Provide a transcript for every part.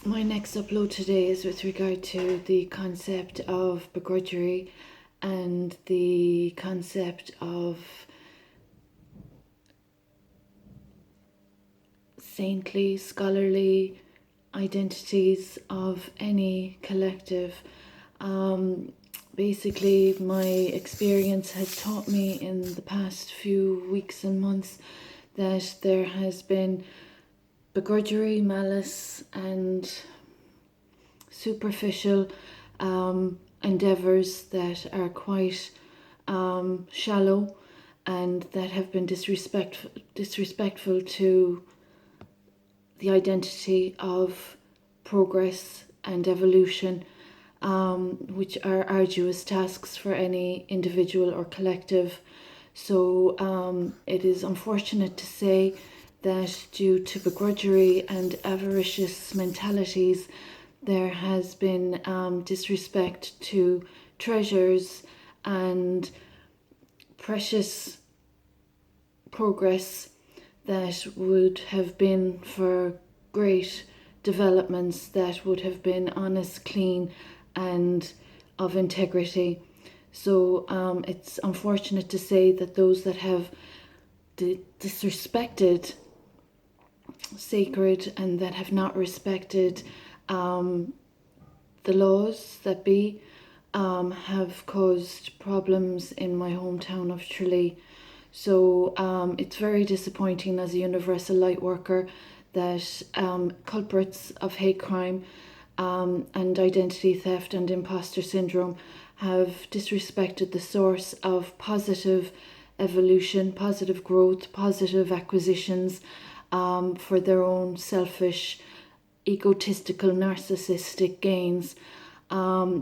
My next upload today is with regard to the concept of begrudgery and the concept of saintly, scholarly identities of any collective. Basically, my experience has taught me in the past few weeks and months that there has been begrudgery, malice, and superficial endeavours that are quite shallow and that have been disrespectful to the identity of progress and evolution, which are arduous tasks for any individual or collective. So it is unfortunate to say that due to begrudgery and avaricious mentalities, there has been disrespect to treasures and precious progress that would have been for great developments that would have been honest, clean, and of integrity. So it's unfortunate to say that those that have disrespected sacred and that have not respected the laws that be have caused problems in my hometown of Tralee. So it's very disappointing as a universal light worker that culprits of hate crime and identity theft and imposter syndrome have disrespected the source of positive evolution, positive growth, positive acquisitions for their own selfish, egotistical, narcissistic gains.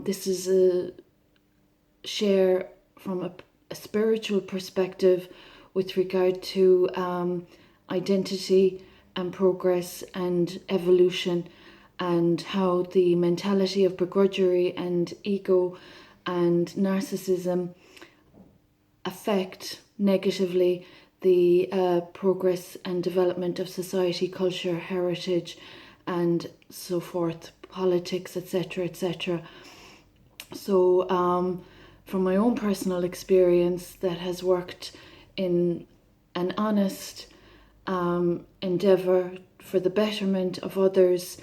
This is a share from a spiritual perspective with regard to identity and progress and evolution, and how the mentality of begrudgery and ego and narcissism affect negatively the progress and development of society, culture, heritage, and so forth, politics, etc., etc. So from my own personal experience that has worked in an honest endeavour for the betterment of others,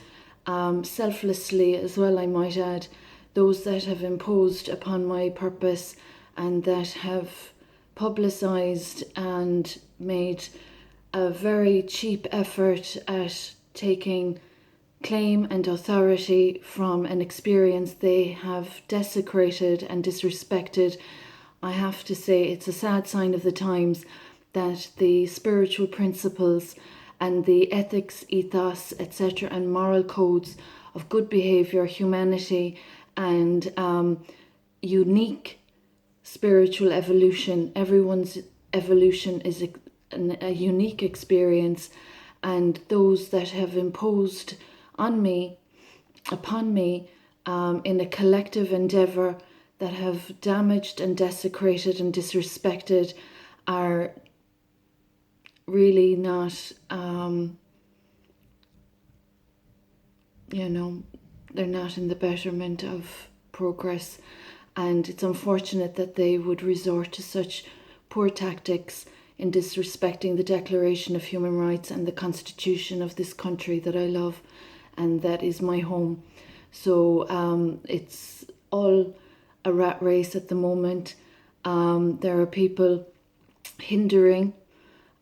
selflessly as well, I might add, those that have imposed upon my purpose and that have publicised and made a very cheap effort at taking claim and authority from an experience they have desecrated and disrespected. I have to say it's a sad sign of the times that the spiritual principles and the ethics, ethos, etc., and moral codes of good behaviour, humanity, and unique spiritual evolution. Everyone's evolution is a unique experience, and those that have imposed upon me, in a collective endeavour that have damaged and desecrated and disrespected are really not, they're not in the betterment of progress. And it's unfortunate that they would resort to such poor tactics in disrespecting the Declaration of Human Rights and the Constitution of this country that I love and that is my home. So it's all a rat race at the moment. There are people hindering,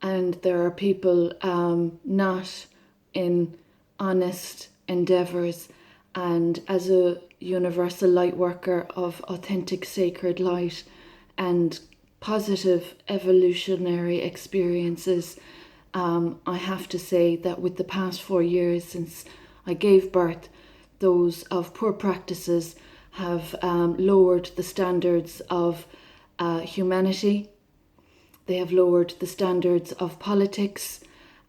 and there are people not in honest endeavours. And as a universal light worker of authentic sacred light and positive evolutionary experiences, I have to say that with the past 4 years since I gave birth, those of poor practices have lowered the standards of humanity. They have lowered the standards of politics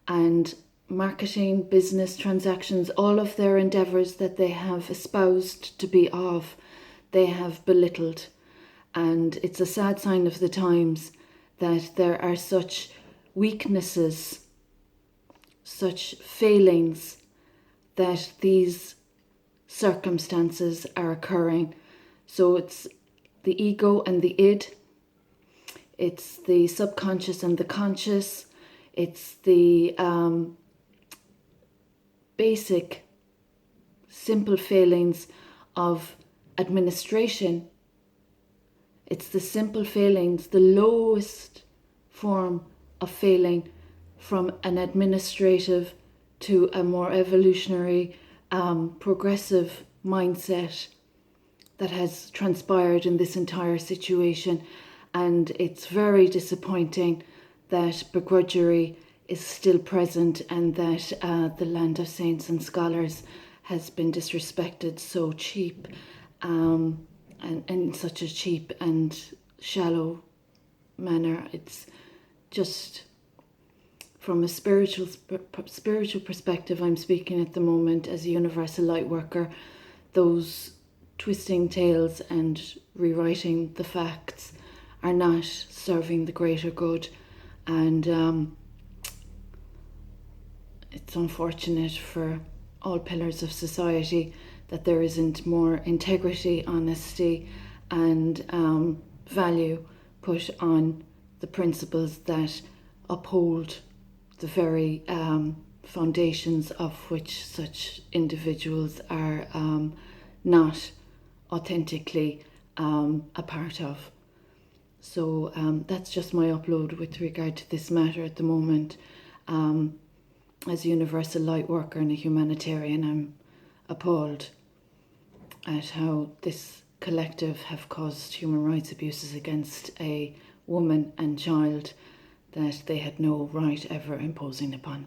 and marketing, business transactions, all of their endeavours that they have espoused to be of, they have belittled. And it's a sad sign of the times that there are such weaknesses, such failings that these circumstances are occurring. So it's the ego and the id, it's the subconscious and the conscious, it's the basic, simple failings of administration. It's the simple failings, the lowest form of failing from an administrative to a more evolutionary, progressive mindset that has transpired in this entire situation. And it's very disappointing that begrudgery is still present and that the land of saints and scholars has been disrespected so cheap, and in such a cheap and shallow manner. It's just, from a spiritual perspective, I'm speaking at the moment as a universal light worker, those twisting tales and rewriting the facts are not serving the greater good. And it's unfortunate for all pillars of society that there isn't more integrity, honesty, and value put on the principles that uphold the very foundations of which such individuals are not authentically a part of. So that's just my upload with regard to this matter at the moment. As a universal light worker and a humanitarian, I'm appalled at how this collective have caused human rights abuses against a woman and child that they had no right ever imposing upon.